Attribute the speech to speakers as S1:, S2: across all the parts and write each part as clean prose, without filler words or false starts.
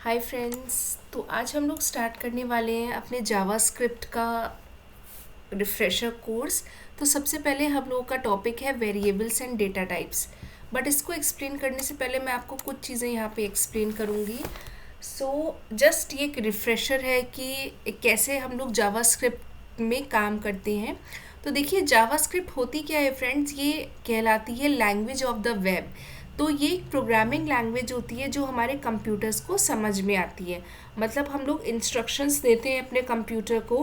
S1: Hi friends. तो आज हम लोग स्टार्ट करने वाले हैं अपने जावास्क्रिप्ट का रिफ्रेशर कोर्स। तो सबसे पहले हम लोगों का टॉपिक है variables and data types. But इसको एक्सप्लेन करने से पहले मैं आपको कुछ चीज़ें यहाँ पे एक्सप्लेन करूँगी। जस्ट ये एक रिफ्रेशर है कि कैसे हम लोग जावास्क्रिप्ट में काम करते हैं। तो देखिए जावास्क्रिप्ट होती क्या है फ्रेंड्स, ये कहलाती है लैंग्वेज ऑफ द वेब। तो ये एक प्रोग्रामिंग लैंग्वेज होती है जो हमारे कंप्यूटर्स को समझ में आती है। मतलब हम लोग इंस्ट्रक्शंस देते हैं अपने कंप्यूटर को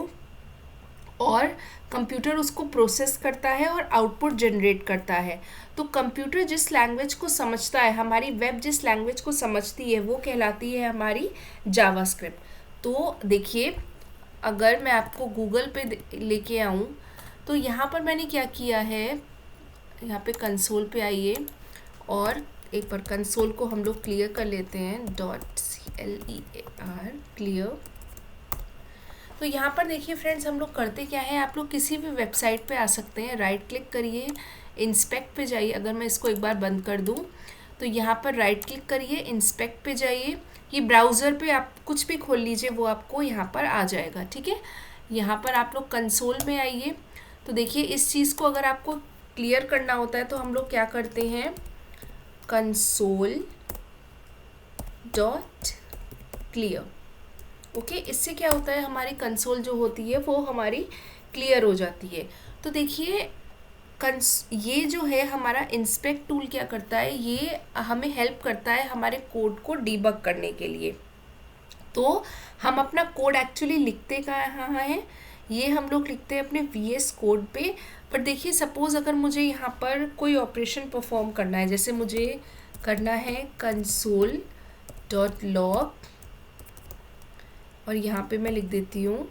S1: और कंप्यूटर उसको प्रोसेस करता है और आउटपुट जनरेट करता है। तो कंप्यूटर जिस लैंग्वेज को समझता है, हमारी वेब जिस लैंग्वेज को समझती है, वो कहलाती है हमारी जावास्क्रिप्ट। तो देखिए, अगर मैं आपको गूगल पे लेके आऊँ तो यहाँ पर मैंने क्या किया है, यहाँ पे कंसोल पे आइए और एक बार कंसोल को हम लोग क्लियर कर लेते हैं, .clear क्लियर। तो यहाँ पर देखिए फ्रेंड्स, हम लोग करते क्या है, आप लोग किसी भी वेबसाइट पे आ सकते हैं, राइट क्लिक करिए, इंस्पेक्ट पे जाइए। अगर मैं इसको एक बार बंद कर दूँ तो यहाँ पर राइट क्लिक करिए, इंस्पेक्ट पे जाइए। ये ब्राउज़र पे आप कुछ भी खोल लीजिए, वो आपको यहाँ पर आ जाएगा। ठीक है, यहाँ पर आप लोग कंसोल में आइए। तो देखिए, इस चीज़ को अगर आपको क्लियर करना होता है तो हम लोग क्या करते हैं, कंसोल डॉट क्लियर। ओके, इससे क्या होता है, हमारी कंसोल जो होती है वो हमारी क्लियर हो जाती है। तो देखिए ये जो है हमारा इंस्पेक्ट टूल क्या करता है, ये हमें हेल्प करता है हमारे कोड को डीबग करने के लिए। तो हम अपना कोड एक्चुअली लिखते कहाँ हैं, ये हम लोग लिखते हैं अपने VS कोड पे। पर देखिए, सपोज़ अगर मुझे यहाँ पर कोई ऑपरेशन परफॉर्म करना है, जैसे मुझे करना है कंसोल डॉट लॉग और यहाँ पे मैं लिख देती हूँ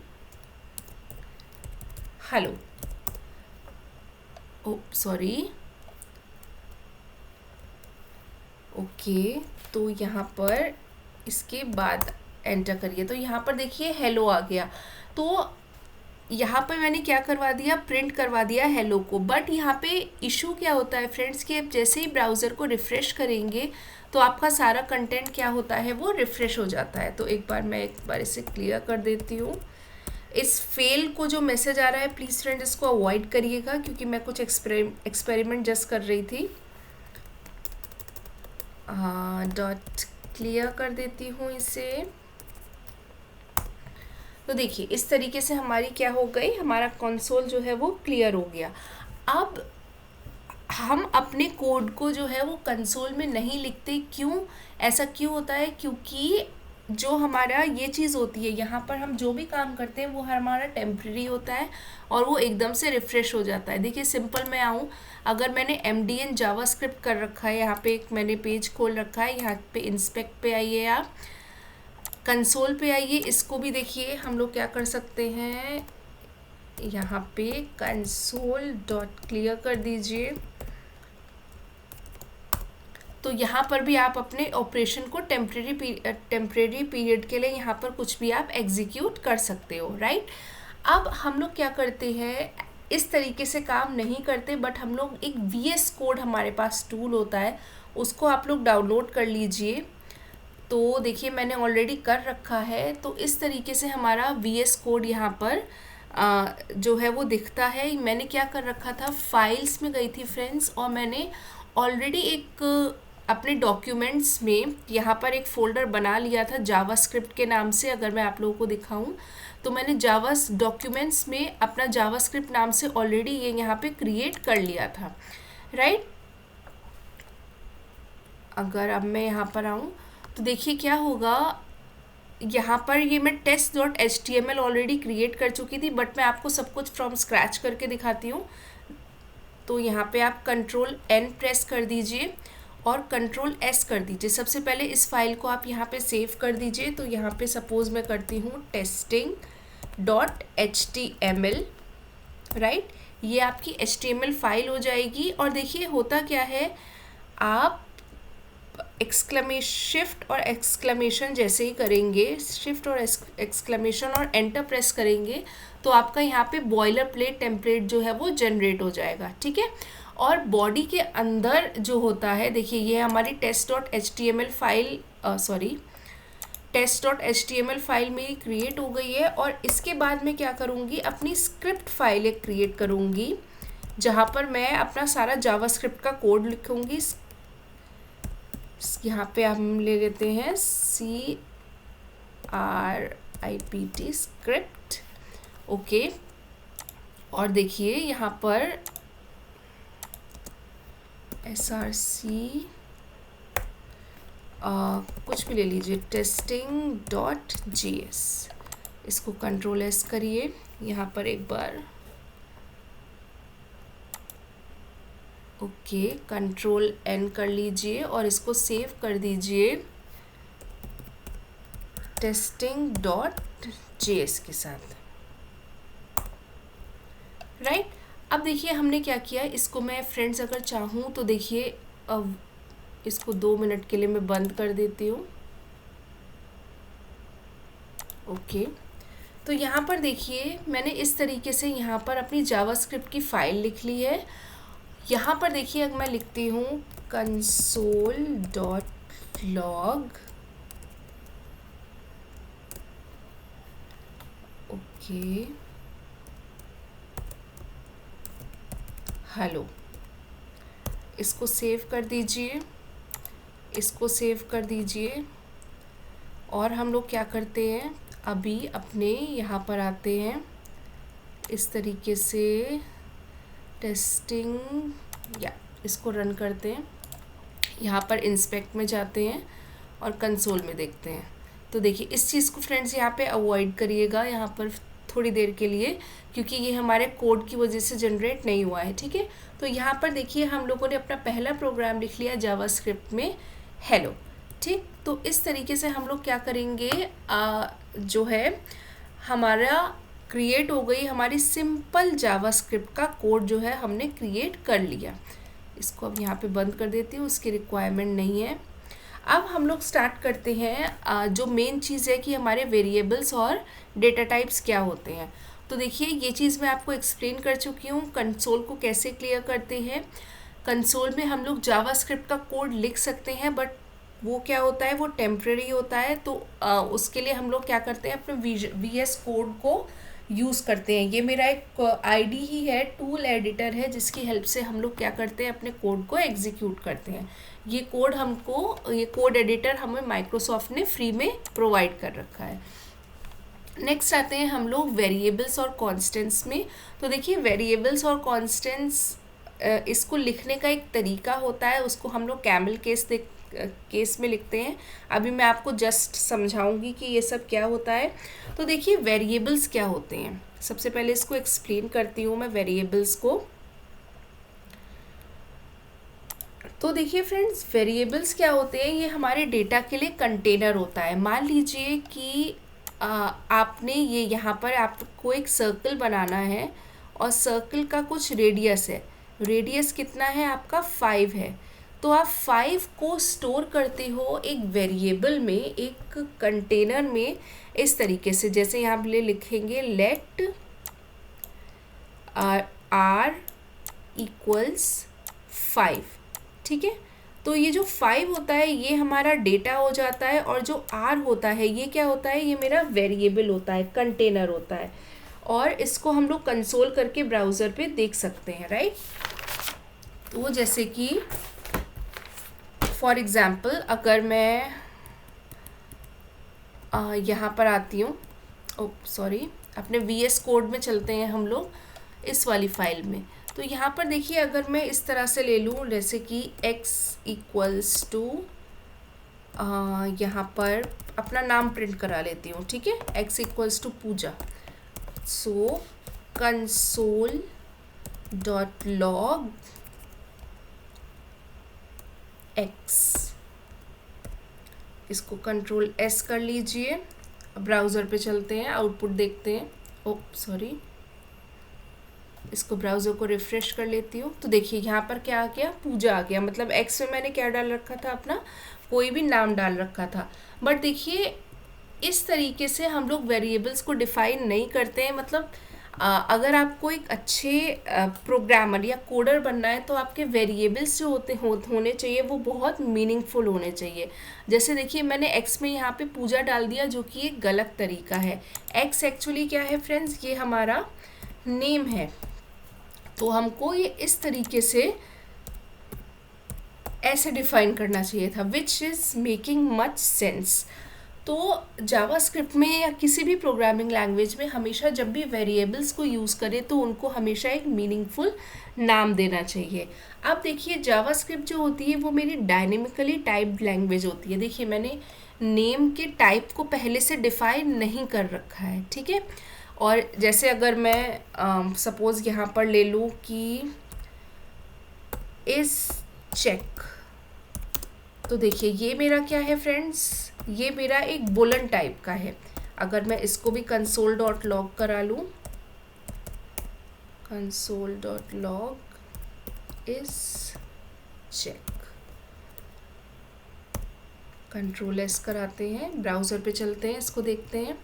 S1: हेलो। ओ सॉरी, ओके। तो यहाँ पर इसके बाद एंटर करिए, तो यहाँ पर देखिए हेलो आ गया। तो यहाँ पर मैंने क्या करवा दिया, प्रिंट करवा दिया हेलो को। बट यहाँ पे इशू क्या होता है फ्रेंड्स कि आप जैसे ही ब्राउज़र को रिफ़्रेश करेंगे तो आपका सारा कंटेंट क्या होता है, वो रिफ़्रेश हो जाता है। तो एक बार इसे क्लियर कर देती हूँ। इस फेल को जो मैसेज आ रहा है, प्लीज़ फ्रेंड इसको अवॉइड करिएगा, क्योंकि मैं कुछ एक्सपेरिमेंट जस्ट कर रही थी। डॉट क्लियर कर देती हूँ इसे। तो देखिए, इस तरीके से हमारी क्या हो गई, हमारा कंसोल जो है वो क्लियर हो गया। अब हम अपने कोड को जो है वो कंसोल में नहीं लिखते। क्यों ऐसा क्यों होता है, क्योंकि जो हमारा ये चीज़ होती है, यहाँ पर हम जो भी काम करते हैं वो हमारा टेम्प्रेरी होता है और वो एकदम से रिफ़्रेश हो जाता है। देखिए सिंपल मैं आऊँ, अगर मैंने MDN जावास्क्रिप्ट कर रखा है, यहाँ पे एक मैंने पेज खोल रखा है, यहाँ पे इंस्पेक्ट पे आइए, आप कंसोल पे आइए। इसको भी देखिए हम लोग क्या कर सकते हैं, यहाँ पे कंसोल डॉट क्लियर कर दीजिए। तो यहाँ पर भी आप अपने ऑपरेशन को टेम्परेरी पीरियड के लिए यहाँ पर कुछ भी आप एग्जीक्यूट कर सकते हो, राइट। अब हम लोग क्या करते हैं, इस तरीके से काम नहीं करते, बट हम लोग एक VS कोड, हमारे पास टूल होता है, उसको आप लोग डाउनलोड कर लीजिए। तो देखिए मैंने ऑलरेडी कर रखा है। तो इस तरीके से हमारा VS कोड यहाँ पर जो है वो दिखता है। मैंने क्या कर रखा था, फाइल्स में गई थी फ्रेंड्स, और मैंने ऑलरेडी एक अपने डॉक्यूमेंट्स में यहाँ पर एक फ़ोल्डर बना लिया था जावास्क्रिप्ट के नाम से। अगर मैं आप लोगों को दिखाऊं तो मैंने डॉक्यूमेंट्स में अपना जावास्क्रिप्ट नाम से ऑलरेडी ये यहाँ पे क्रिएट कर लिया था, राइट। अगर अब मैं यहाँ पर आऊँ तो देखिए क्या होगा, यहाँ पर ये मैं test.html ऑलरेडी क्रिएट कर चुकी थी, बट मैं आपको सब कुछ फ्रॉम स्क्रैच करके दिखाती हूँ। तो यहाँ पे आप Ctrl+N प्रेस कर दीजिए और Ctrl+S कर दीजिए। सबसे पहले इस फाइल को आप यहाँ पे सेव कर दीजिए। तो यहाँ पे सपोज़ मैं करती हूँ testing.html, राइट। ये आपकी HTML फाइल हो जाएगी। और देखिए होता क्या है, आप शिफ्ट और एक्सक्लेमेशन जैसे ही करेंगे, शिफ्ट और एक्सक्लेमेशन और एंटर प्रेस करेंगे, तो आपका यहाँ पे बॉयलर प्लेट टेम्पलेट जो है वो जनरेट हो जाएगा, ठीक है। और बॉडी के अंदर जो होता है, देखिए ये हमारी test.html फाइल, test.html फाइल मेरी क्रिएट हो गई है। और इसके बाद मैं क्या करूँगी, अपनी स्क्रिप्ट फाइल एक क्रिएट करूँगी जहाँ पर मैं अपना सारा जावास्क्रिप्ट का कोड लिखूँगी। यहाँ पे हम ले लेते हैं CRIPT स्क्रिप्ट, ओके। और देखिए यहाँ पर SRC कुछ भी ले लीजिए, testing.js, इसको Ctrl+S करिए, यहाँ पर एक बार, ओके, Ctrl+N कर लीजिए और इसको सेव कर दीजिए testing.js के साथ, राइट। अब देखिए हमने क्या किया, इसको मैं फ्रेंड्स अगर चाहूँ तो देखिए अब इसको 2 मिनट के लिए मैं बंद कर देती हूँ, ओके। तो यहाँ पर देखिए मैंने इस तरीके से यहाँ पर अपनी जावास्क्रिप्ट की फ़ाइल लिख ली है। यहाँ पर देखिए अगर मैं लिखती हूँ console.log, ओके, हेलो, इसको सेव कर दीजिए, इसको सेव कर दीजिए। और हम लोग क्या करते हैं, अभी अपने यहाँ पर आते हैं, इस तरीके से टेस्टिंग, या इसको रन करते हैं, यहाँ पर इंस्पेक्ट में जाते हैं और कंसोल में देखते हैं। तो देखिए इस चीज़ को फ्रेंड्स यहाँ पे अवॉइड करिएगा यहाँ पर थोड़ी देर के लिए, क्योंकि ये हमारे कोड की वजह से जनरेट नहीं हुआ है, ठीक है। तो यहाँ पर देखिए हम लोगों ने अपना पहला प्रोग्राम लिख लिया जावास्क्रिप्ट में, हेलो, ठीक। तो इस तरीके से हम लोग क्या करेंगे, जो है हमारा क्रिएट हो गई हमारी सिंपल जावास्क्रिप्ट का कोड जो है हमने क्रिएट कर लिया। इसको अब यहाँ पे बंद कर देती हूँ, उसकी रिक्वायरमेंट नहीं है। अब हम लोग स्टार्ट करते हैं, जो मेन चीज़ है कि हमारे वेरिएबल्स और डेटा टाइप्स क्या होते हैं। तो देखिए ये चीज़ मैं आपको एक्सप्लेन कर चुकी हूँ, कंसोल को कैसे क्लियर करते हैं। कंसोल में हम लोग जावास्क्रिप्ट का कोड लिख सकते हैं, बट वो क्या होता है, वो टेम्प्रेरी होता है। तो उसके लिए हम लोग क्या करते हैं, अपने VS कोड को यूज़ करते हैं। ये मेरा एक आईडी ही है, टूल एडिटर है, जिसकी हेल्प से हम लोग क्या करते हैं, अपने कोड को एग्जीक्यूट करते हैं। ये कोड एडिटर हमें माइक्रोसॉफ्ट ने फ्री में प्रोवाइड कर रखा है। नेक्स्ट आते हैं हम लोग वेरिएबल्स और कॉन्स्टेंट्स में। तो देखिए वेरिएबल्स और कॉन्स्टेंट्स, इसको लिखने का एक तरीका होता है, उसको हम लोग कैमल केस में लिखते हैं। अभी मैं आपको जस्ट समझाऊंगी कि ये सब क्या होता है। तो देखिए वेरिएबल्स क्या होते हैं, सबसे पहले इसको एक्सप्लेन करती हूँ मैं वेरिएबल्स को। तो देखिए फ्रेंड्स, वेरिएबल्स क्या होते हैं, ये हमारे डेटा के लिए कंटेनर होता है। मान लीजिए कि आपने ये यहाँ पर आपको एक सर्कल बनाना है और सर्कल का कुछ रेडियस है, रेडियस कितना है आपका 5 है। तो आप 5 को स्टोर करते हो एक वेरिएबल में, एक कंटेनर में, इस तरीके से। जैसे यहाँ पे लिखेंगे लेट r इक्वल्स 5, ठीक है। तो ये जो 5 होता है ये हमारा डेटा हो जाता है, और जो r होता है ये क्या होता है, ये मेरा वेरिएबल होता है, कंटेनर होता है। और इसको हम लोग कंसोल करके ब्राउज़र पे देख सकते हैं, राइट। तो जैसे कि फॉर एग्ज़ाम्पल अगर मैं यहाँ पर आती हूँ, सॉरी, अपने VS कोड में चलते हैं हम लोग, इस वाली फाइल में। तो यहाँ पर देखिए अगर मैं इस तरह से ले लूँ, जैसे कि x इक्वल्स टू, यहाँ पर अपना नाम प्रिंट करा लेती हूँ, ठीक है, x equals to Pooja. So console.log x, इसको Ctrl+S कर लीजिए। ब्राउज़र पे चलते हैं, आउटपुट देखते हैं। सॉरी, इसको ब्राउज़र को रिफ़्रेश कर लेती हूँ। तो देखिए यहाँ पर क्या आ गया, पूजा आ गया। मतलब x में मैंने क्या डाल रखा था, अपना कोई भी नाम डाल रखा था। बट देखिए इस तरीके से हम लोग वेरिएबल्स को डिफ़ाइन नहीं करते हैं। मतलब अगर आपको एक अच्छे प्रोग्रामर या कोडर बनना है तो आपके वेरिएबल्स जो होने चाहिए वो बहुत मीनिंगफुल होने चाहिए। जैसे देखिए मैंने एक्स में यहाँ पे पूजा डाल दिया, जो कि एक गलत तरीका है। एक्स एक्चुअली क्या है फ्रेंड्स, ये हमारा नेम है, तो हमको ये इस तरीके से ऐसे डिफाइन करना चाहिए था, which is making much sense. तो जावास्क्रिप्ट में या किसी भी प्रोग्रामिंग लैंग्वेज में हमेशा जब भी वेरिएबल्स को यूज़ करें तो उनको हमेशा एक मीनिंगफुल नाम देना चाहिए। अब देखिए जावास्क्रिप्ट जो होती है वो मेरी डायनेमिकली टाइप्ड लैंग्वेज होती है। देखिए मैंने नेम के टाइप को पहले से डिफाइन नहीं कर रखा है, ठीक है। और जैसे अगर मैं सपोज़ यहाँ पर ले लूँ कि इस चेक, तो देखिए ये मेरा क्या है फ्रेंड्स, ये मेरा एक बुलन टाइप का है। अगर मैं इसको भी कंसोल डॉट लॉग करा लूँ, कंसोल डॉट लॉग इस चेक, कंट्रोल एस कराते हैं, ब्राउज़र पे चलते हैं, इसको देखते हैं,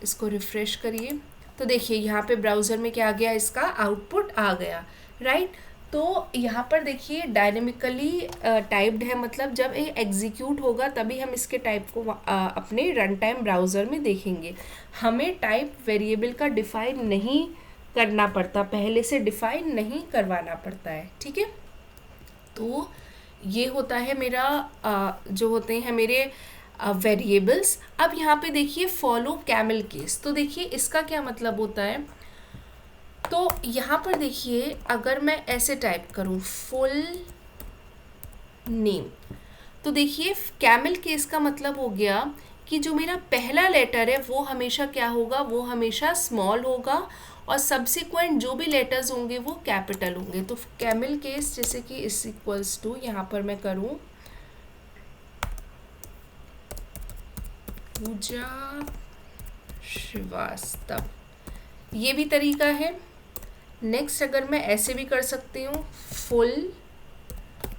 S1: इसको रिफ़्रेश करिए, तो देखिए यहाँ पे ब्राउज़र में क्या आ गया, इसका आउटपुट आ गया, राइट। तो यहाँ पर देखिए डायनेमिकली टाइप्ड है, मतलब जब ये एग्जीक्यूट होगा तभी हम इसके टाइप को अपने रन टाइम ब्राउज़र में देखेंगे। हमें टाइप वेरिएबल का डिफ़ाइन नहीं करना पड़ता, पहले से डिफ़ाइन नहीं करवाना पड़ता है, ठीक है। तो ये होता है मेरा जो होते हैं मेरे वेरिएबल्स। अब यहाँ पे देखिए फॉलो कैमल केस, तो देखिए इसका क्या मतलब होता है। तो यहाँ पर देखिए अगर मैं ऐसे टाइप करूँ फुल नेम, तो देखिए कैमल केस का मतलब हो गया कि जो मेरा पहला लेटर है वो हमेशा क्या होगा, वो हमेशा स्मॉल होगा और सब्सिक्वेंट जो भी लेटर्स होंगे वो कैपिटल होंगे। तो कैमल केस जैसे कि इस इक्वल्स टू, यहाँ पर मैं करूँ पूजा श्रीवास्तव, ये भी तरीका है। नेक्स्ट अगर मैं ऐसे भी कर सकती हूँ फुल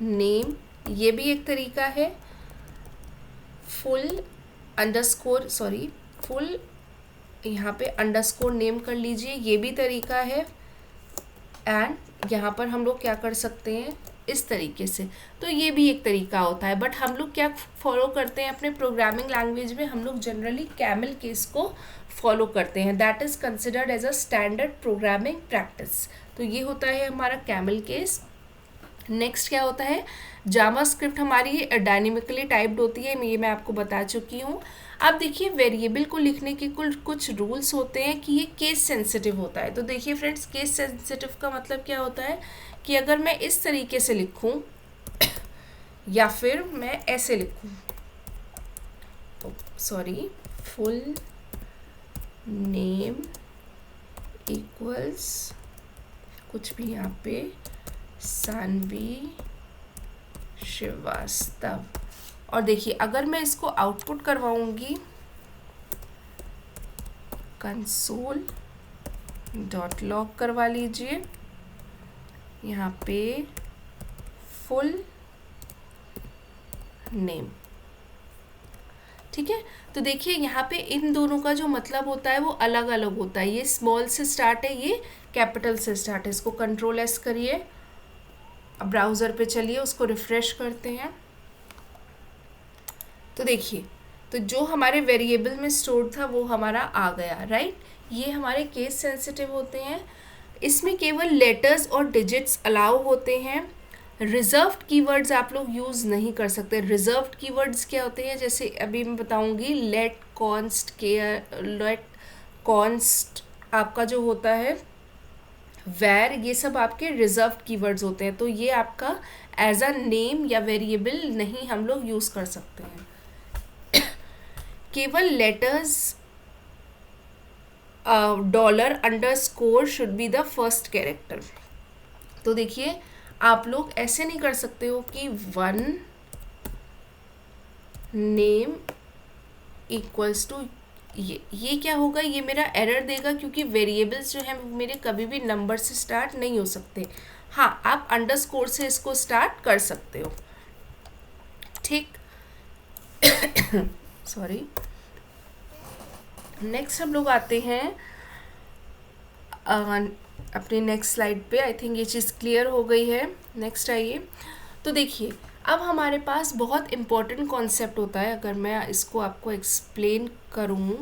S1: नेम, ये भी एक तरीका है। फुल अंडरस्कोर फुल यहाँ पे अंडरस्कोर नेम कर लीजिए, ये भी तरीका है। एंड यहाँ पर हम लोग क्या कर सकते हैं इस तरीके से, तो ये भी एक तरीका होता है। बट हम लोग क्या फॉलो करते हैं अपने प्रोग्रामिंग लैंग्वेज में, हम लोग जनरली कैमल केस को फॉलो करते हैं, that is considered as a standard programming practice. तो ये होता है हमारा कैमल केस। नेक्स्ट क्या होता है, जावास्क्रिप्ट हमारी डायनेमिकली टाइप्ड होती है, ये मैं आपको बता चुकी हूँ। अब देखिए वेरिएबल को लिखने के कुछ रूल्स होते हैं कि ये केस सेंसिटिव होता है। तो देखिए फ्रेंड्स केस सेंसिटिव का मतलब क्या होता है कि अगर मैं इस तरीके से लिखूँ या फिर मैं ऐसे लिखूँ, फुल नेम इक्वल्स कुछ भी यहाँ पे सानवी श्रीवास्तव, और देखिए अगर मैं इसको आउटपुट करवाऊंगी कंसोल डॉट लॉग करवा लीजिए, यहाँ पे फुल नेम, ठीक है। तो देखिए यहाँ पे इन दोनों का जो मतलब होता है वो अलग अलग होता है, ये स्मॉल से स्टार्ट है, ये कैपिटल से स्टार्ट है। इसको कंट्रोल एस करिए, अब ब्राउज़र पे चलिए, उसको रिफ़्रेश करते हैं, तो देखिए तो जो हमारे वेरिएबल में स्टोर था वो हमारा आ गया, राइट। ये हमारे केस सेंसिटिव होते हैं, इसमें केवल लेटर्स और डिजिट्स अलाउ होते हैं। रिजर्व्ड कीवर्ड्स आप लोग यूज़ नहीं कर सकते। रिजर्व्ड कीवर्ड्स क्या होते हैं, जैसे अभी मैं बताऊंगी लेट कॉन्स्ट आपका जो होता है वैर, ये सब आपके रिजर्व्ड कीवर्ड्स होते हैं, तो ये आपका एज अ नेम या वेरिएबल नहीं हम लोग यूज़ कर सकते हैं। केवल letters $_ should be the first character. तो देखिए आप लोग ऐसे नहीं कर सकते हो कि वन नेम इक्वल्स टू ये क्या होगा, ये मेरा एरर देगा क्योंकि वेरिएबल्स जो हैं मेरे कभी भी नंबर से स्टार्ट नहीं हो सकते। हाँ आप अंडरस्कोर से इसको स्टार्ट कर सकते हो, ठीक। नेक्स्ट हम लोग आते हैं अपने नेक्स्ट स्लाइड पे। आई थिंक ये चीज़ क्लियर हो गई है। नेक्स्ट आइए। तो देखिए अब हमारे पास बहुत इम्पोर्टेंट कॉन्सेप्ट होता है, अगर मैं इसको आपको एक्सप्लेन करूँ।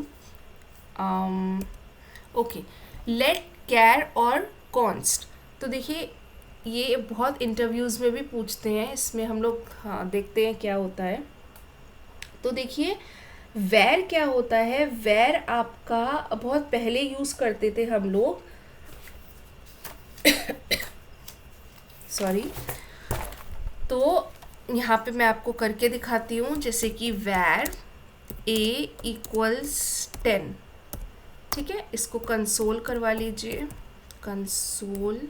S1: ओके, लेट, कैर और कॉन्स्ट। तो देखिए ये बहुत इंटरव्यूज़ में भी पूछते हैं, इसमें हम लोग देखते हैं क्या होता है। तो देखिए वेर क्या होता है। वेर आपका बहुत पहले यूज़ करते थे हम लोग, सॉरी। तो यहाँ पे मैं आपको करके दिखाती हूँ, जैसे कि वेर a इक्वल्स 10, ठीक है। इसको कंसोल करवा लीजिए, console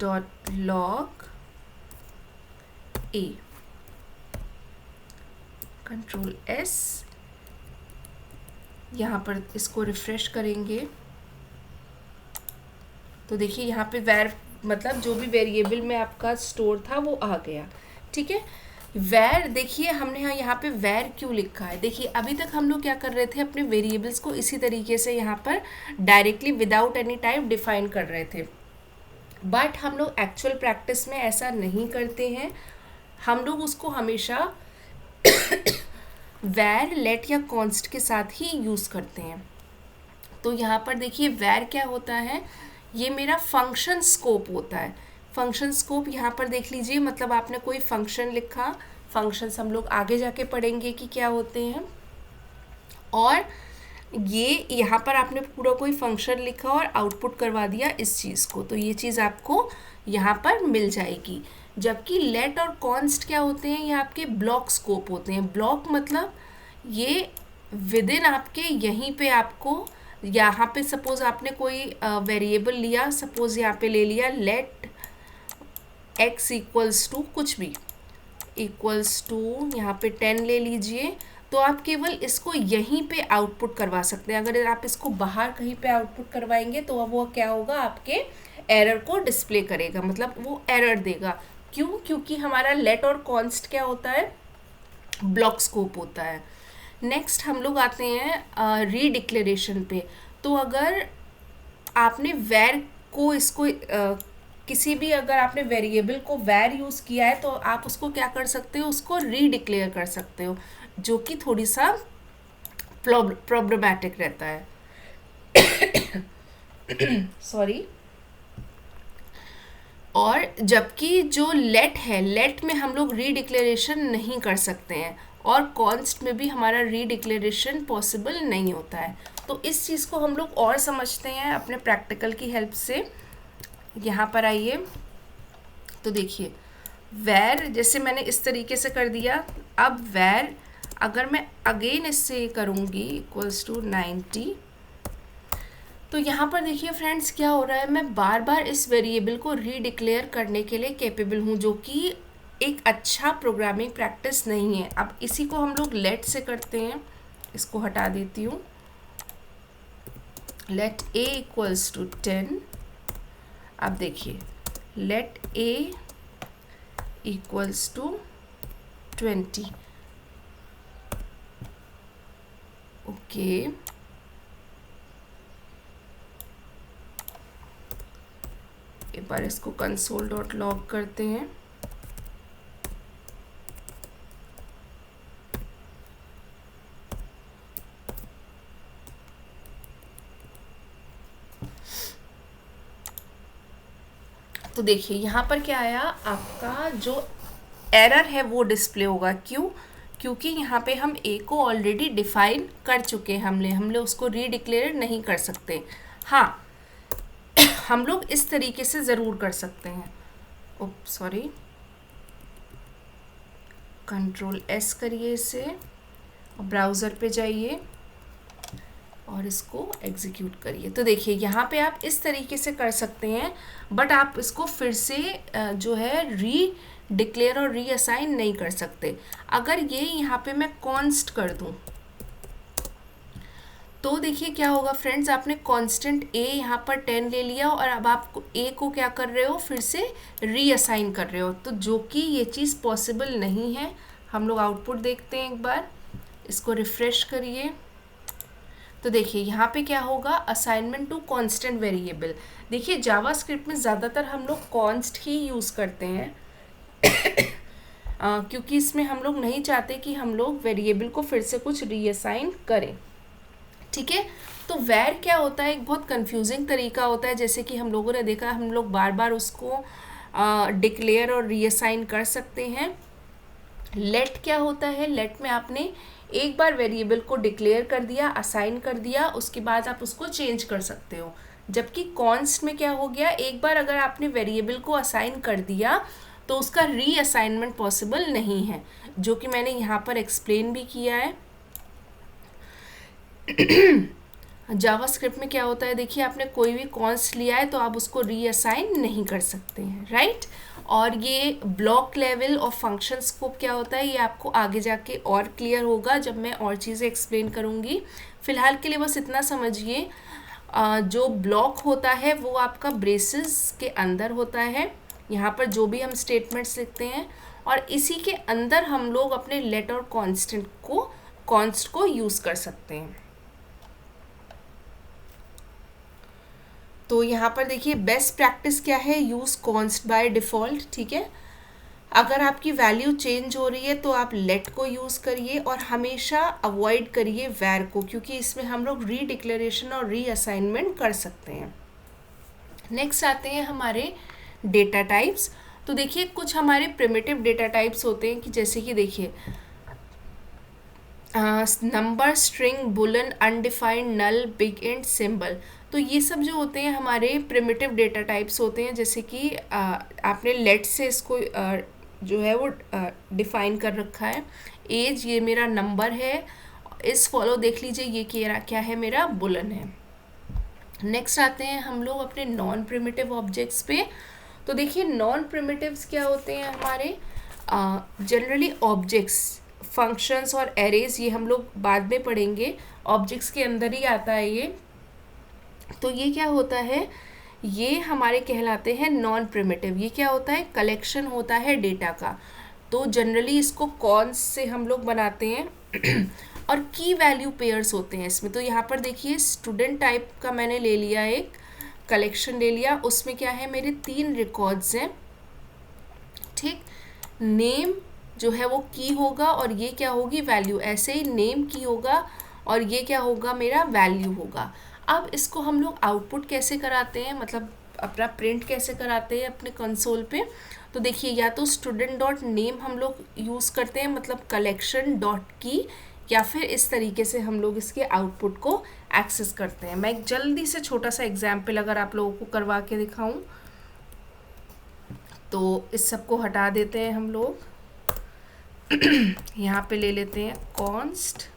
S1: dot log a, control s। यहाँ पर इसको रिफ्रेश करेंगे तो देखिए यहाँ पे वेर मतलब जो भी वेरिएबल में आपका स्टोर था वो आ गया, ठीक है। वेर देखिए हमने यहाँ पे वेर क्यों लिखा है। देखिए अभी तक हम लोग क्या कर रहे थे, अपने वेरिएबल्स को इसी तरीके से यहाँ पर directly without any type define कर रहे थे, बट हम लोग एक्चुअल प्रैक्टिस में ऐसा नहीं करते हैं। हम लोग उसको हमेशा वेर, लेट या कॉन्स्ट के साथ ही यूज़ करते हैं। तो यहाँ पर देखिए वेर क्या होता है, ये मेरा फंक्शन स्कोप होता है। फंक्शन स्कोप यहाँ पर देख लीजिए, मतलब आपने कोई फंक्शन लिखा, फंक्शंस हम लोग आगे जाके पढ़ेंगे कि क्या होते हैं, और ये यहाँ पर आपने पूरा कोई फंक्शन लिखा और आउटपुट करवा दिया इस चीज़ को, तो ये चीज़ आपको यहाँ पर मिल जाएगी। जबकि लेट और कॉन्स्ट क्या होते हैं, ये आपके ब्लॉक स्कोप होते हैं। ब्लॉक मतलब ये विद इन आपके यहीं पे आपको, यहाँ पे सपोज आपने कोई वेरिएबल लिया, सपोज यहाँ पे ले लिया लेट x इक्वल्स टू कुछ भी, इक्वल्स टू यहाँ पे 10 ले लीजिए, तो आप केवल इसको यहीं पे आउटपुट करवा सकते हैं। अगर आप इसको बाहर कहीं पे आउटपुट करवाएंगे तो वो क्या होगा, आपके एरर को डिस्प्ले करेगा, मतलब वो एरर देगा। क्यों? क्योंकि हमारा लेट और कॉन्स्ट क्या होता है, ब्लॉक स्कोप होता है। नेक्स्ट हम लोग आते हैं रीडिक्लेरेशन पे। तो अगर आपने वेर को इसको किसी भी, अगर आपने वेरिएबल को वेर यूज़ किया है तो आप उसको क्या कर सकते हो, उसको रीडिक्लेयर कर सकते हो, जो कि थोड़ी सा प्रॉब्लमैटिक रहता है। सॉरी। और जबकि जो लेट है, लेट में हम लोग रीडिक्लेरेशन नहीं कर सकते हैं, और कॉन्स्ट में भी हमारा रीडिक्लेरेशन पॉसिबल नहीं होता है। तो इस चीज़ को हम लोग और समझते हैं अपने प्रैक्टिकल की हेल्प से। यहाँ पर आइए, तो देखिए वेर जैसे मैंने इस तरीके से कर दिया। अब वेर अगर मैं अगेन इससे करूँगी इक्वल्स टू 90, तो यहाँ पर देखिए फ्रेंड्स क्या हो रहा है, मैं बार बार इस वेरिएबल को रीडिक्लेयर करने के लिए कैपेबल हूँ, जो कि एक अच्छा प्रोग्रामिंग प्रैक्टिस नहीं है। अब इसी को हम लोग लेट से करते हैं, इसको हटा देती हूँ। Let a equals to 10। अब देखिए let a equals to 20। Okay, एक बार इसको कंसोल डॉट लॉग करते हैं। तो देखिए यहाँ पर क्या आया, आपका जो एरर है वो डिस्प्ले होगा। क्यों? क्योंकि यहाँ पे हम a को ऑलरेडी डिफाइन कर चुके हैं, हमने उसको रीडिक्लेयर नहीं कर सकते। हाँ, हम लोग इस तरीके से ज़रूर कर सकते हैं। ओप सॉरी, कंट्रोल S करिए इसे, ब्राउज़र पे जाइए और इसको एग्जीक्यूट करिए। तो देखिए यहाँ पे आप इस तरीके से कर सकते हैं, बट आप इसको फिर से जो है री डिक्लेयर और री असाइन नहीं कर सकते। अगर ये यहाँ पे मैं कॉन्स्ट कर दूँ तो देखिए क्या होगा फ्रेंड्स, आपने कांस्टेंट a यहाँ पर 10 ले लिया और अब आप a को क्या कर रहे हो, फिर से रीअसाइन कर रहे हो, तो जो कि ये चीज़ पॉसिबल नहीं है। हम लोग आउटपुट देखते हैं एक बार, इसको रिफ्रेश करिए। तो देखिए यहाँ पे क्या होगा, असाइनमेंट टू कांस्टेंट वेरिएबल। देखिए जावास्क्रिप्ट में ज़्यादातर हम लोग कॉन्स्ट ही यूज़ करते हैं क्योंकि इसमें हम लोग नहीं चाहते कि हम लोग वेरिएबल को फिर से कुछ रीअसाइन करें। ठीक है, तो वेर क्या होता है, एक बहुत कंफ्यूजिंग तरीका होता है, जैसे कि हम लोगों ने देखा हम लोग बार बार उसको डिक्लेयर और रीअसाइन कर सकते हैं। लेट क्या होता है, लेट में आपने एक बार वेरिएबल को डिक्लेयर कर दिया, असाइन कर दिया, उसके बाद आप उसको चेंज कर सकते हो। जबकि कॉन्स्ट में क्या हो गया, एक बार अगर आपने वेरिएबल को असाइन कर दिया तो उसका रीअसाइनमेंट पॉसिबल नहीं है, जो कि मैंने यहाँ पर एक्सप्लेन भी किया है। जावास्क्रिप्ट में क्या होता है, देखिए आपने कोई भी कॉन्स्ट लिया है तो आप उसको रीअसाइन नहीं कर सकते हैं, राइट। और ये ब्लॉक लेवल और फंक्शन स्कोप क्या होता है, ये आपको आगे जाके और क्लियर होगा जब मैं और चीज़ें एक्सप्लेन करूँगी। फिलहाल के लिए बस इतना समझिए, जो ब्लॉक होता है वो आपका ब्रेसेस के अंदर होता है, यहाँ पर जो भी हम स्टेटमेंट्स लिखते हैं, और इसी के अंदर हम लोग अपने लेट और कॉन्स्ट को यूज़ कर सकते हैं। तो यहाँ पर देखिए बेस्ट प्रैक्टिस क्या है, यूज़ कॉन्स्ट बाय डिफ़ॉल्ट। ठीक है, अगर आपकी वैल्यू चेंज हो रही है तो आप लेट को यूज़ करिए और हमेशा अवॉइड करिए वैर को, क्योंकि इसमें हम लोग रीडिक्लेरेशन और रीअसाइनमेंट कर सकते हैं। नेक्स्ट आते हैं हमारे डेटा टाइप्स। तो देखिए कुछ हमारे प्रिमिटिव डेटा टाइप्स होते हैं कि जैसे कि देखिए नंबर, स्ट्रिंग, बुलन, अनडिफाइंड, नल, बिग इंट, सिंबल। तो ये सब जो होते हैं हमारे प्रिमिटिव डेटा टाइप्स होते हैं, जैसे कि आपने लेट से इसको जो है वो डिफाइन कर रखा है। एज ये मेरा नंबर है, इस फॉलो देख लीजिए ये क्या है, मेरा बुलन है। नेक्स्ट आते हैं हम लोग अपने नॉन प्रिमिटिव ऑब्जेक्ट्स पे। तो देखिए नॉन प्रिमिटिव्स क्या होते हैं हमारे, जनरली ऑब्जेक्ट्स, फंक्शंस और एरेज, ये हम लोग बाद में पढ़ेंगे, ऑब्जेक्ट्स के अंदर ही आता है ये। तो ये क्या होता है, ये हमारे कहलाते हैं नॉन प्रिमिटिव। ये क्या होता है, कलेक्शन होता है डेटा का। तो जनरली इसको कॉन्स से हम लोग बनाते हैं और की वैल्यू पेयर्स होते हैं इसमें। तो यहाँ पर देखिए स्टूडेंट टाइप का मैंने ले लिया, एक कलेक्शन ले लिया, उसमें क्या है, मेरे 3 रिकॉर्ड्स हैं। ठीक, नेम जो है वो की होगा और ये क्या होगी, वैल्यू। ऐसे ही नेम की होगा और ये क्या होगा, मेरा वैल्यू होगा। अब इसको हम लोग आउटपुट कैसे कराते हैं, मतलब अपना प्रिंट कैसे कराते हैं अपने कंसोल पे। तो देखिए या तो स्टूडेंट डॉट नेम हम लोग यूज़ करते हैं, मतलब कलेक्शन डॉट की, या फिर इस तरीके से हम लोग इसके आउटपुट को एक्सेस करते हैं। मैं एक जल्दी से छोटा सा एग्जाम्पल अगर आप लोगों को करवा के दिखाऊं, तो इस सब को हटा देते हैं हम लोग। यहाँ पे ले लेते हैं कॉन्स्ट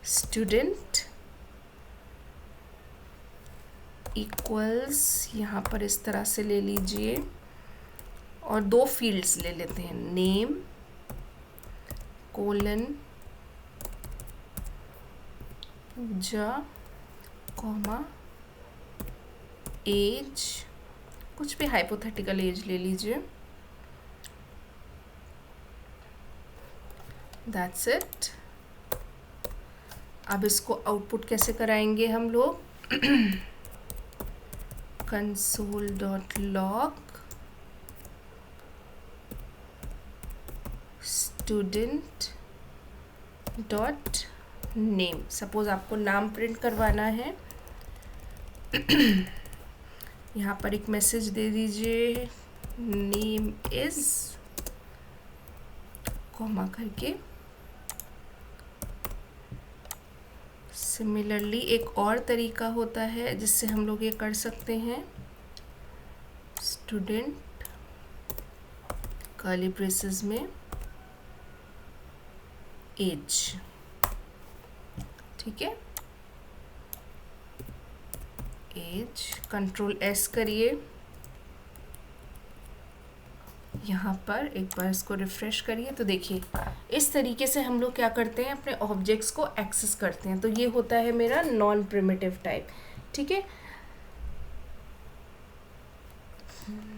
S1: स्टूडेंट इक्वल्स, यहाँ पर इस तरह से ले लीजिए, और 2 फील्ड्स ले लेते हैं, नेम कोलन पूजा कॉमा एज, कुछ भी हाइपोथेटिकल एज ले लीजिए, दैट्स इट। अब इसको आउटपुट कैसे कराएंगे हम लोग, console.log student dot name. Suppose आपको नाम प्रिंट करवाना है, यहाँ पर एक मैसेज दे दीजिए, नेम इज कॉमा करके। सिमिलरली एक और तरीका होता है जिससे हम लोग ये कर सकते हैं, स्टूडेंट कर्ली ब्रेसेस में एज। ठीक है, एज, कंट्रोल एस करिए, यहाँ पर एक बार इसको रिफ्रेश करिए। तो देखिए इस तरीके से हम लोग क्या करते हैं, अपने ऑब्जेक्ट्स को एक्सेस करते हैं। तो ये होता है मेरा नॉन प्रिमिटिव टाइप। ठीक है,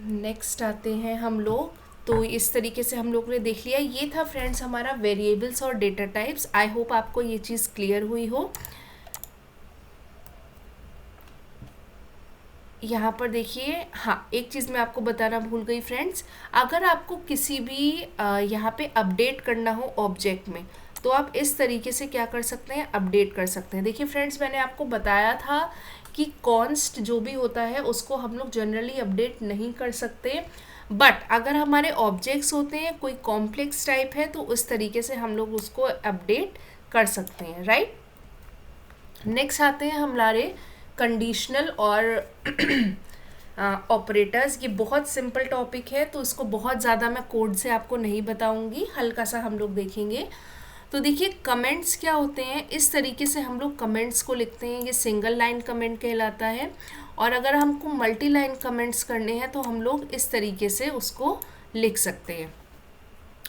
S1: नेक्स्ट आते हैं हम लोग तो इस तरीके से हम लोग ने देख लिया। ये था फ्रेंड्स हमारा वेरिएबल्स और डेटा टाइप्स। आई होप आपको ये चीज़ क्लियर हुई हो। यहाँ पर देखिए, हाँ एक चीज़ मैं आपको बताना भूल गई फ्रेंड्स, अगर आपको किसी भी यहाँ पे अपडेट करना हो ऑब्जेक्ट में, तो आप इस तरीके से क्या कर सकते हैं, अपडेट कर सकते हैं। देखिए फ्रेंड्स, मैंने आपको बताया था कि कॉन्स्ट जो भी होता है उसको हम लोग जनरली अपडेट नहीं कर सकते, बट अगर हमारे ऑब्जेक्ट्स होते हैं कोई कॉम्प्लेक्स टाइप है तो उस तरीके से हम लोग उसको अपडेट कर सकते हैं, राइट। नेक्स्ट आते हैं हमारे कंडीशनल और ऑपरेटर्स। ये बहुत सिंपल टॉपिक है तो इसको बहुत ज़्यादा मैं कोड से आपको नहीं बताऊंगी, हल्का सा हम लोग देखेंगे। तो देखिए कमेंट्स क्या होते हैं, इस तरीके से हम लोग कमेंट्स को लिखते हैं। ये सिंगल लाइन कमेंट कहलाता है, और अगर हमको मल्टी लाइन कमेंट्स करने हैं तो हम लोग इस तरीके से उसको लिख सकते हैं।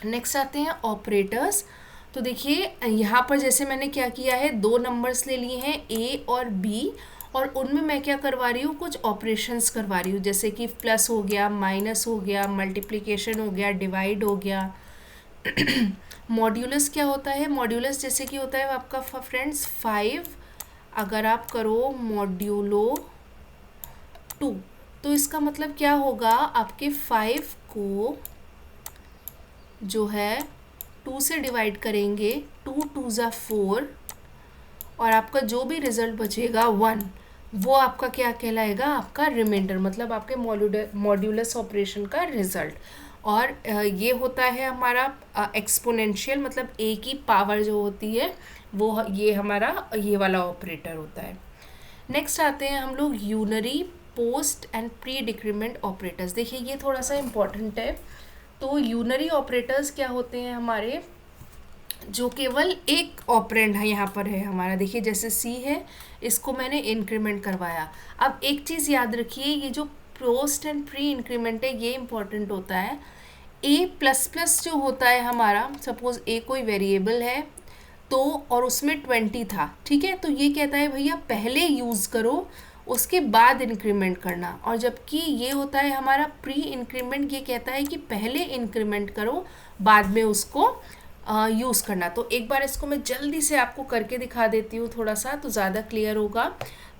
S1: नेक्स्ट आते हैं ऑपरेटर्स। तो देखिए यहाँ पर जैसे मैंने क्या किया है, दो नंबर्स ले लिए हैं ए और बी, और उनमें मैं क्या करवा रही हूँ, कुछ ऑपरेशंस करवा रही हूँ, जैसे कि प्लस हो गया, माइनस हो गया, मल्टीप्लिकेशन हो गया, डिवाइड हो गया। मॉड्यूलस क्या होता है, मॉड्यूलस जैसे कि होता है आपका फ्रेंड्स 5, अगर आप करो मॉड्यूलो 2, तो इसका मतलब क्या होगा, आपके 5 को जो है 2 से डिवाइड करेंगे, 2 2 ज़ा 4, और आपका जो भी रिजल्ट बचेगा 1, वो आपका क्या कहलाएगा, आपका रिमाइंडर, मतलब आपके मॉड्यूलस ऑपरेशन का रिजल्ट। और ये होता है हमारा एक्सपोनेंशियल, मतलब ए की पावर जो होती है वो, ये हमारा ये वाला ऑपरेटर होता है। नेक्स्ट आते हैं हम लोग unary, post and pre decrement operators. देखिए ये थोड़ा सा इम्पॉर्टेंट है। तो यूनरी ऑपरेटर्स क्या होते हैं हमारे, जो केवल एक ऑपरेंड है यहाँ पर है हमारा। देखिए जैसे सी है, इसको मैंने इंक्रीमेंट करवाया। अब एक चीज़ याद रखिए, ये जो पोस्ट एंड प्री इंक्रीमेंट है ये इंपॉर्टेंट होता है। ए प्लस प्लस जो होता है हमारा, सपोज ए कोई वेरिएबल है तो, और उसमें 20 था, ठीक है, तो ये कहता है भैया पहले यूज़ करो उसके बाद इंक्रीमेंट करना। और जबकि ये होता है हमारा प्री इंक्रीमेंट, ये कहता है कि पहले इंक्रीमेंट करो बाद में उसको यूज़ करना। तो एक बार इसको मैं जल्दी से आपको करके दिखा देती हूँ थोड़ा सा, तो ज़्यादा क्लियर होगा।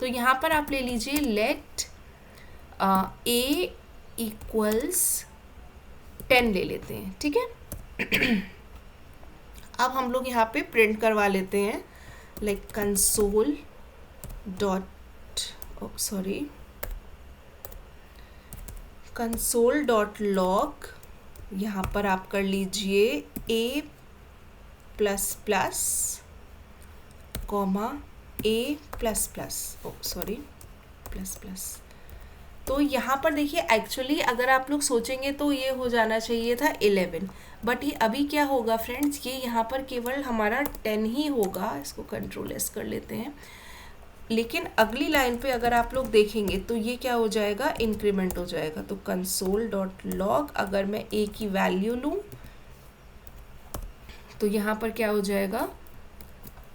S1: तो यहाँ पर आप ले लीजिए लेट ए इक्वल्स 10 ले लेते हैं, ठीक है। अब हम लोग यहाँ पे प्रिंट करवा लेते हैं, like console dot console dot log, यहाँ पर आप कर लीजिए ए प्लस प्लस कॉमा ए प्लस प्लस प्लस प्लस। तो यहाँ पर देखिए एक्चुअली अगर आप लोग सोचेंगे तो ये हो जाना चाहिए था 11, बट ये अभी क्या होगा फ्रेंड्स, ये यहाँ पर केवल हमारा 10 ही होगा। इसको कंट्रोल एस कर लेते हैं। लेकिन अगली लाइन पे अगर आप लोग देखेंगे तो ये क्या हो जाएगा, इंक्रीमेंट हो जाएगा। तो कंसोल डॉट लॉग, अगर मैं ए की वैल्यू लूँ तो यहाँ पर क्या हो जाएगा,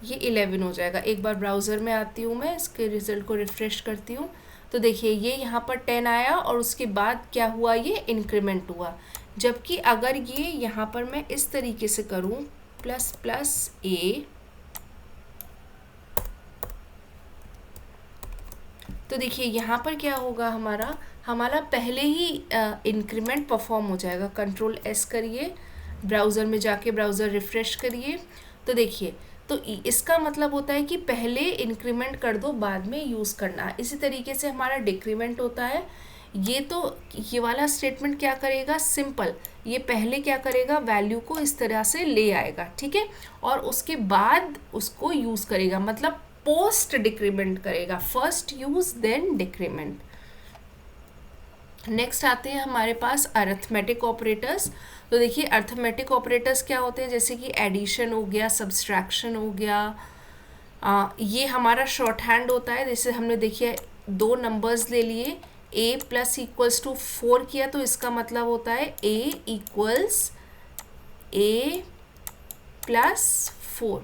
S1: ये 11 हो जाएगा। एक बार ब्राउज़र में आती हूँ मैं, इसके रिज़ल्ट को रिफ़्रेश करती हूँ, तो देखिए ये यहाँ पर 10 आया और उसके बाद क्या हुआ, ये इंक्रीमेंट हुआ। जबकि अगर ये यहाँ पर मैं इस तरीके से करूँ प्लस प्लस ए, तो देखिए यहाँ पर क्या होगा, हमारा पहले ही इंक्रीमेंट परफॉर्म हो जाएगा। कंट्रोल एस करिए, ब्राउज़र में जाके ब्राउज़र रिफ़्रेश करिए, तो देखिए तो इसका मतलब होता है कि पहले इंक्रीमेंट कर दो बाद में यूज़ करना। इसी तरीके से हमारा डिक्रीमेंट होता है। ये वाला स्टेटमेंट क्या करेगा, सिंपल, ये पहले क्या करेगा, वैल्यू को इस तरह से ले आएगा, ठीक है, और उसके बाद उसको यूज़ करेगा, मतलब पोस्ट डिक्रीमेंट करेगा, first use then decrement. Next आते हैं हमारे पास अरिथमेटिक ऑपरेटर्स। तो देखिए अरिथमेटिक ऑपरेटर्स क्या होते हैं, जैसे कि एडिशन हो गया, सब्सट्रैक्शन हो गया। ये हमारा शॉर्ट हैंड होता है। जैसे हमने देखिए दो नंबर्स ले लिए, a प्लस इक्वल्स टू 4 किया, तो इसका मतलब होता है a equals a plus 4,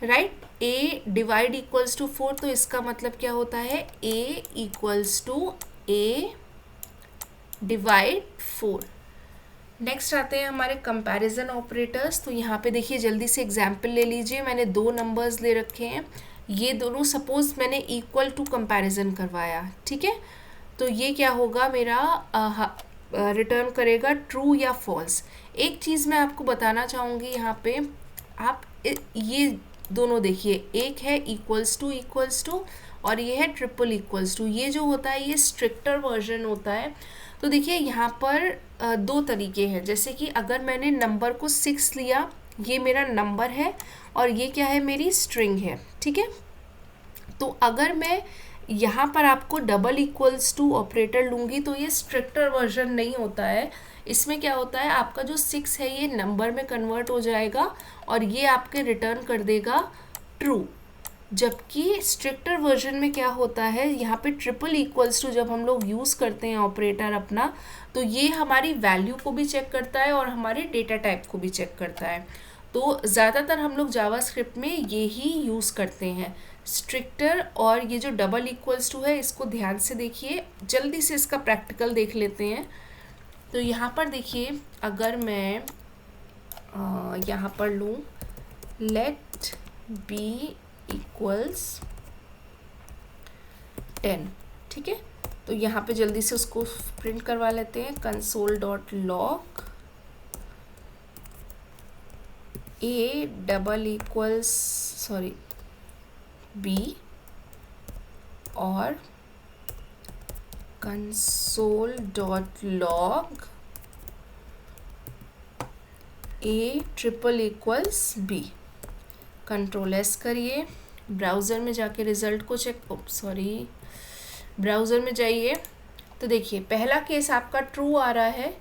S1: right. a divide equals to 4, तो इसका मतलब क्या होता है, a equals to a divide 4, next आते हैं हमारे कंपैरिजन ऑपरेटर्स। तो यहाँ पे देखिए जल्दी से एग्जांपल ले लीजिए। मैंने दो नंबर्स ले रखे हैं, ये दोनों सपोज मैंने इक्वल टू कंपैरिजन करवाया, ठीक है। तो ये क्या होगा मेरा, रिटर्न करेगा ट्रू या फॉल्स। एक चीज़ मैं आपको बताना चाहूँगी यहाँ पे, आप ये दोनों देखिए, एक है इक्वल्स टू और ये है ट्रिपल इक्वल्स टू। ये जो होता है ये स्ट्रिक्टर वर्जन होता है। तो देखिए यहाँ पर दो तरीके हैं। जैसे कि अगर मैंने नंबर को 6 लिया, ये मेरा नंबर है और ये क्या है, मेरी स्ट्रिंग है, ठीक है। तो अगर मैं यहाँ पर आपको डबल इक्वल्स टू ऑपरेटर लूँगी तो ये स्ट्रिक्टर वर्जन नहीं होता है। इसमें क्या होता है, आपका जो 6 है ये नंबर में कन्वर्ट हो जाएगा और ये आपके रिटर्न कर देगा ट्रू। जबकि स्ट्रिक्टर वर्जन में क्या होता है, यहाँ पे ट्रिपल इक्वल्स टू जब हम लोग यूज़ करते हैं ऑपरेटर अपना, तो ये हमारी वैल्यू को भी चेक करता है और हमारे डेटा टाइप को भी चेक करता है। तो ज़्यादातर हम लोग जावास्क्रिप्ट में ये ही यूज़ करते हैं, स्ट्रिक्टर। और ये जो डबल इक्वल्स टू है इसको ध्यान से देखिए, जल्दी से इसका प्रैक्टिकल देख लेते हैं। तो यहाँ पर देखिए, अगर मैं यहाँ पर लूँ लेट बी इक्वल्स 10, ठीक है। तो यहाँ पे जल्दी से उसको प्रिंट करवा लेते हैं, console.log a double equals b और console.log a triple equals b। Control S करिए, ब्राउज़र में जाके रिज़ल्ट को चेक, ब्राउज़र में जाइए। तो देखिए पहला केस आपका ट्रू आ रहा है।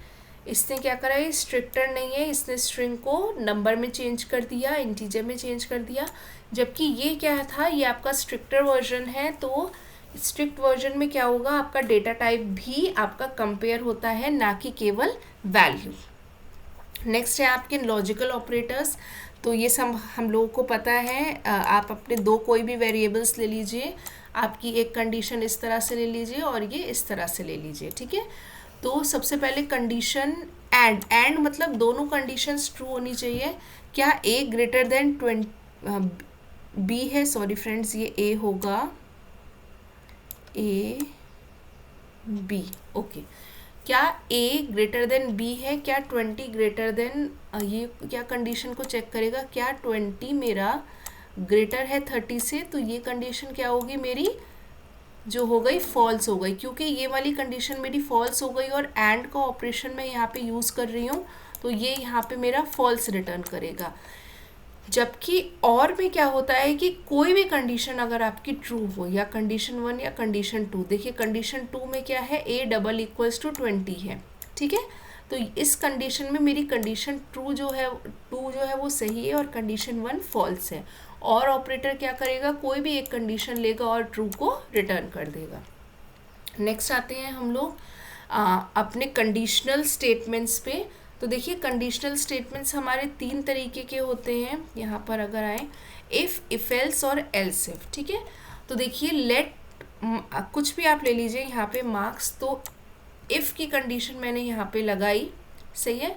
S1: इसने क्या करा है, स्ट्रिक्टर नहीं है, इसने स्ट्रिंग को नंबर में चेंज कर दिया, इंटीजर में चेंज कर दिया। जबकि ये क्या था, ये आपका स्ट्रिक्टर वर्जन है। तो स्ट्रिक्ट वर्जन में क्या होगा, आपका डेटा टाइप भी आपका कंपेयर होता है, ना कि केवल वैल्यू। नेक्स्ट है आपके लॉजिकल ऑपरेटर्स। तो ये सब हम लोगों को पता है। आप अपने दो कोई भी वेरिएबल्स ले लीजिए, आपकी एक कंडीशन इस तरह से ले लीजिए और ये इस तरह से ले लीजिए, ठीक है। तो सबसे पहले कंडीशन एंड मतलब दोनों कंडीशंस ट्रू होनी चाहिए। क्या a ग्रेटर देन 20 b है, सॉरी फ्रेंड्स ये a होगा, a b, ओके। क्या a ग्रेटर देन b है, क्या 20 ग्रेटर देन, ये क्या कंडीशन को चेक करेगा, क्या 20 मेरा ग्रेटर है 30 से। तो ये कंडीशन क्या होगी मेरी, जो हो गई फॉल्स हो गई, क्योंकि ये वाली कंडीशन मेरी फॉल्स हो गई और एंड का ऑपरेशन मैं यहाँ पे यूज़ कर रही हूँ, तो ये यहाँ पे मेरा फॉल्स रिटर्न करेगा। जबकि और में क्या होता है कि कोई भी कंडीशन अगर आपकी ट्रू हो, या कंडीशन 1 या कंडीशन 2, देखिए कंडीशन 2 में क्या है, a डबल इक्वल्स टू 20 है, ठीक है। तो इस कंडीशन में मेरी कंडीशन टू जो है वो सही है और कंडीशन 1 फॉल्स है। और ऑपरेटर क्या करेगा, कोई भी एक कंडीशन लेगा और ट्रू को रिटर्न कर देगा। नेक्स्ट आते हैं हम लोग अपने कंडीशनल स्टेटमेंट्स पे। तो देखिए कंडीशनल स्टेटमेंट्स हमारे 3 तरीके के होते हैं। यहाँ पर अगर आए, इफ़, इफ एल्स और एल्स इफ, ठीक है। तो देखिए लेट, कुछ भी आप ले लीजिए यहाँ पे मार्क्स। तो इफ़ की कंडीशन मैंने यहाँ पे लगाई, सही है।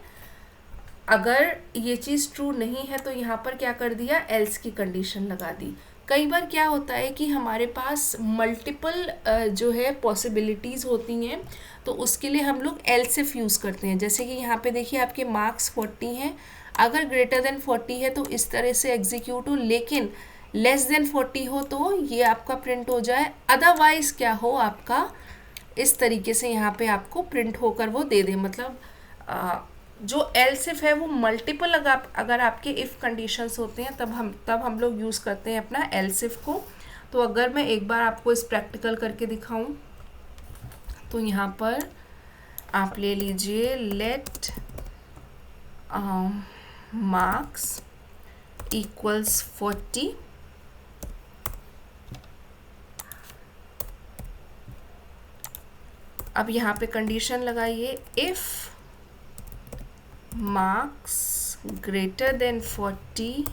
S1: अगर ये चीज़ ट्रू नहीं है तो यहाँ पर क्या कर दिया, एल्स की कंडीशन लगा दी। कई बार क्या होता है कि हमारे पास मल्टीपल जो है पॉसिबिलिटीज़ होती हैं, तो उसके लिए हम लोग एल्स इफ यूज़ करते हैं। जैसे कि यहाँ पे देखिए आपके मार्क्स 40 हैं, अगर ग्रेटर देन 40 है तो इस तरह से एग्जीक्यूट हो, लेकिन लेस देन 40 हो तो ये आपका प्रिंट हो जाए। अदरवाइज़ क्या हो, आपका इस तरीके से यहाँ पे आपको प्रिंट होकर वो दे दे। मतलब जो एल्स इफ है वो मल्टीपल अगर आपके इफ़ कंडीशंस होते हैं तब हम लोग यूज़ करते हैं अपना एल्स इफ को। तो अगर मैं एक बार आपको इस प्रैक्टिकल करके दिखाऊं, तो यहाँ पर आप ले लीजिए लेट मार्क्स इक्वल्स 40, अब यहाँ पे कंडीशन लगाइए, इफ़ मार्क्स ग्रेटर देन 40,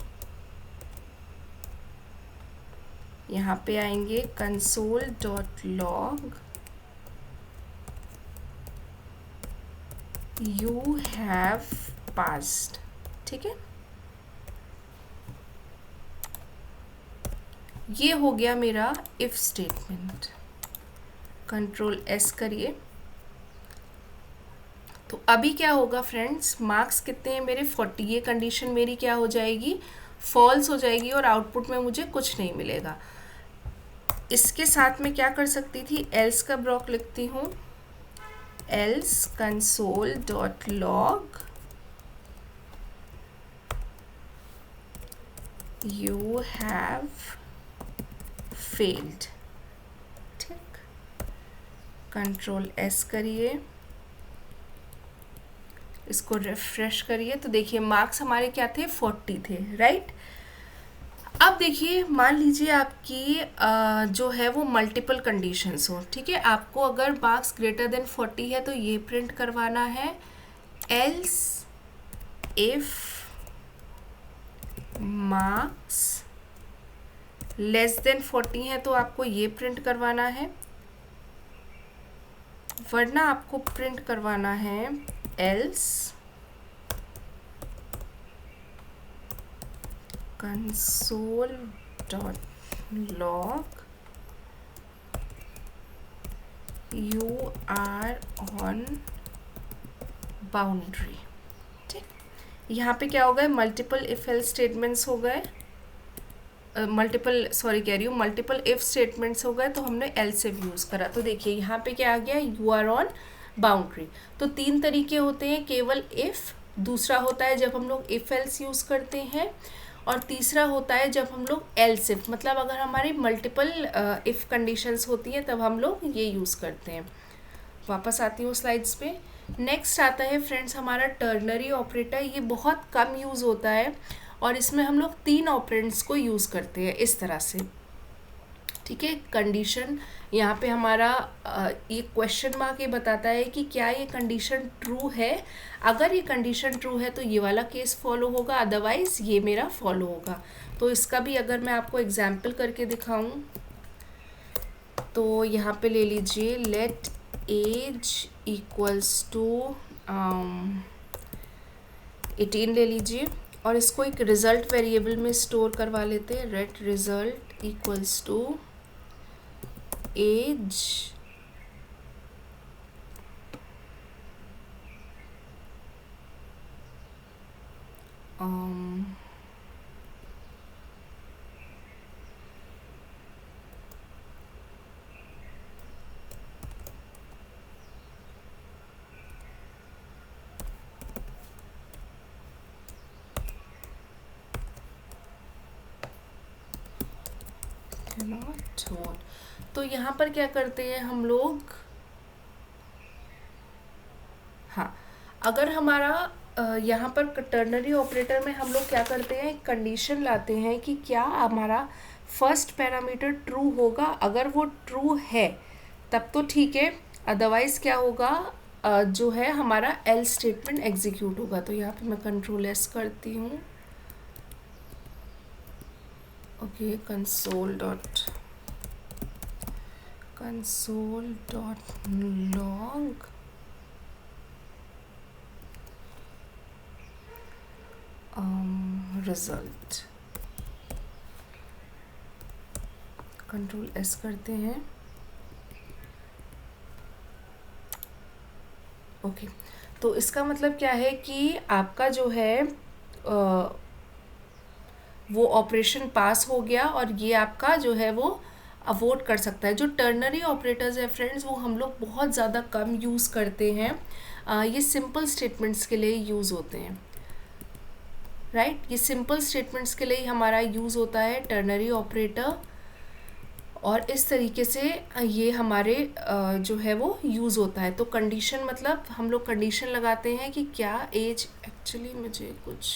S1: यहाँ पे आएंगे console.log यू हैव पास्ड, ठीक है। ये हो गया मेरा इफ स्टेटमेंट। कंट्रोल एस करिए। तो अभी क्या होगा फ्रेंड्स, मार्क्स कितने हैं मेरे 40, ये कंडीशन मेरी क्या हो जाएगी, फॉल्स हो जाएगी और आउटपुट में मुझे कुछ नहीं मिलेगा। इसके साथ में क्या कर सकती थी, एल्स का ब्लॉक लिखती हूँ, else console dot log you have failed, ठीक। कंट्रोल एस करिए, इसको रिफ्रेश करिए, तो देखिए मार्क्स हमारे क्या थे, 40 थे, राइट। अब देखिए मान लीजिए आपकी जो है वो मल्टीपल कंडीशंस हो, ठीक है। आपको अगर मार्क्स ग्रेटर देन 40 है तो ये प्रिंट करवाना है, else if marks less than 40 है तो आपको ये प्रिंट करवाना है, वरना आपको प्रिंट करवाना है else console dot log you are on boundary, ठीक। यहाँ पे क्या हो गए, मल्टीपल इफ एल्स स्टेटमेंट्स हो गए, मल्टीपल इफ स्टेटमेंट्स हो गए, तो हमने एल्स इफ यूज़ करा। तो देखिए यहाँ पे क्या आ गया, यू आर ऑन बाउंड्री। तो 3 तरीके होते हैं, केवल इफ़, दूसरा होता है जब हम लोग इफ एल्स यूज़ करते हैं, और तीसरा होता है जब हम लोग एल्स इफ, मतलब अगर हमारी मल्टीपल इफ़ कंडीशंस होती हैं तब हम लोग ये यूज़ करते हैं। वापस आती हूँ स्लाइड्स पे। नेक्स्ट आता है फ्रेंड्स हमारा टर्नरी ऑपरेटर। ये बहुत कम यूज़ होता है और इसमें हम लोग 3 ऑपरेंड्स को यूज़ करते हैं इस तरह से, ठीक है। कंडीशन यहाँ पे हमारा ये क्वेश्चन मार्क ये बताता है कि क्या ये कंडीशन ट्रू है। अगर ये कंडीशन ट्रू है तो ये वाला केस फॉलो होगा, अदरवाइज ये मेरा फॉलो होगा। तो इसका भी अगर मैं आपको एग्जाम्पल करके दिखाऊं तो यहाँ पे ले लीजिए, लेट एज इक्वल्स टू 18 ले लीजिए, और इसको एक रिज़ल्ट वेरिएबल में स्टोर करवा लेते हैं, let result equals to age तो यहाँ पर क्या करते हैं हम लोग, हाँ, अगर हमारा यहाँ पर टर्नरी ऑपरेटर में हम लोग क्या करते हैं, कंडीशन लाते हैं कि क्या हमारा फर्स्ट पैरामीटर ट्रू होगा। अगर वो ट्रू है तब तो ठीक है, अदरवाइज क्या होगा, जो है हमारा एल स्टेटमेंट एग्जीक्यूट होगा। तो यहाँ पे मैं कंट्रोल एस करती हूँ, okay, console dot log result, control S करते हैं, ओके। तो इसका मतलब क्या है कि आपका जो है वो ऑपरेशन पास हो गया और ये आपका जो है वो अवॉइड कर सकता है। जो टर्नरी ऑपरेटर्स है फ्रेंड्स वो हम लोग बहुत ज़्यादा कम यूज़ करते हैं, ये सिंपल स्टेटमेंट्स के लिए यूज़ होते हैं, राइट। ये सिंपल स्टेटमेंट्स के लिए ही हमारा यूज़ होता है टर्नरी ऑपरेटर, और इस तरीके से ये हमारे जो है वो यूज़ होता है। तो कंडीशन मतलब हम लोग कंडीशन लगाते हैं कि क्या एज, एक्चुअली मुझे कुछ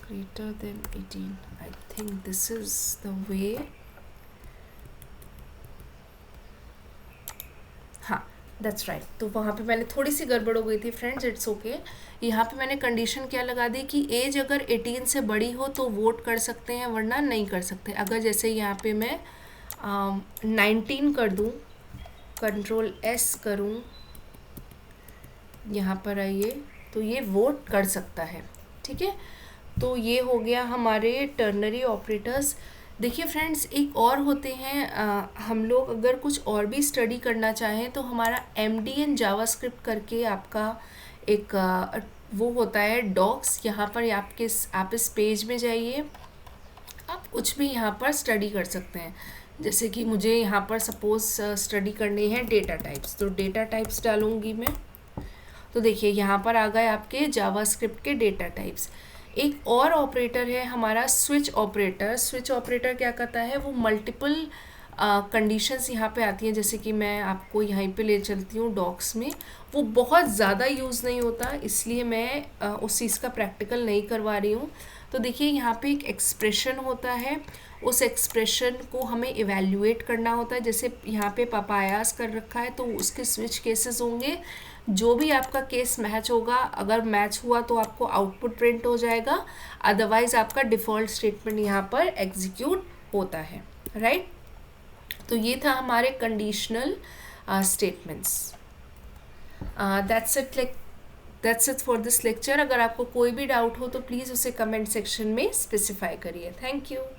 S1: greater than 18, I think this is the way, हाँ दैट्स राइट। तो वहाँ पे मैंने थोड़ी सी गड़बड़ हो गई थी फ्रेंड्स, इट्स ओके। यहाँ पे मैंने कंडीशन क्या लगा दी कि एज अगर 18 से बड़ी हो तो वोट कर सकते हैं, वरना नहीं कर सकते। अगर जैसे यहाँ पे मैं 19 कर दूँ कंट्रोल एस करूं, यहाँ पर आइए, तो ये वोट कर सकता है। ठीक है, तो ये हो गया हमारे टर्नरी ऑपरेटर्स। देखिए फ्रेंड्स, एक और होते हैं, हम लोग अगर कुछ और भी स्टडी करना चाहें तो हमारा MDN जावास्क्रिप्ट करके आपका एक वो होता है डॉक्स। यहाँ पर आप इस पेज में जाइए, आप कुछ भी यहाँ पर स्टडी कर सकते हैं। जैसे कि मुझे यहाँ पर सपोज स्टडी करनी है डेटा टाइप्स, तो डेटा टाइप्स डालूंगी मैं। तो देखिए यहाँ पर आ गए आपके जावास्क्रिप्ट के डेटा टाइप्स। एक और ऑपरेटर है हमारा स्विच ऑपरेटर। स्विच ऑपरेटर क्या करता है, वो मल्टीपल कंडीशंस यहाँ पे आती हैं। जैसे कि मैं आपको यहीं पे ले चलती हूँ डॉक्स में, वो बहुत ज़्यादा यूज़ नहीं होता, इसलिए मैं उस चीज़ का प्रैक्टिकल नहीं करवा रही हूँ। तो देखिए यहाँ पे एक एक्सप्रेशन होता है, उस एक्सप्रेशन को हमें इवैल्यूएट करना होता है। जैसे यहाँ पे पापायास कर रखा है, तो उसके स्विच केसेस होंगे। जो भी आपका केस मैच होगा, अगर मैच हुआ तो आपको आउटपुट प्रिंट हो जाएगा, अदरवाइज आपका डिफ़ॉल्ट स्टेटमेंट यहाँ पर एग्जीक्यूट होता है। राइट, तो ये था हमारे conditional statements. That's it for this lecture. अगर आपको कोई भी डाउट हो तो प्लीज़ उसे कमेंट सेक्शन में स्पेसिफाई करिए। Thank you.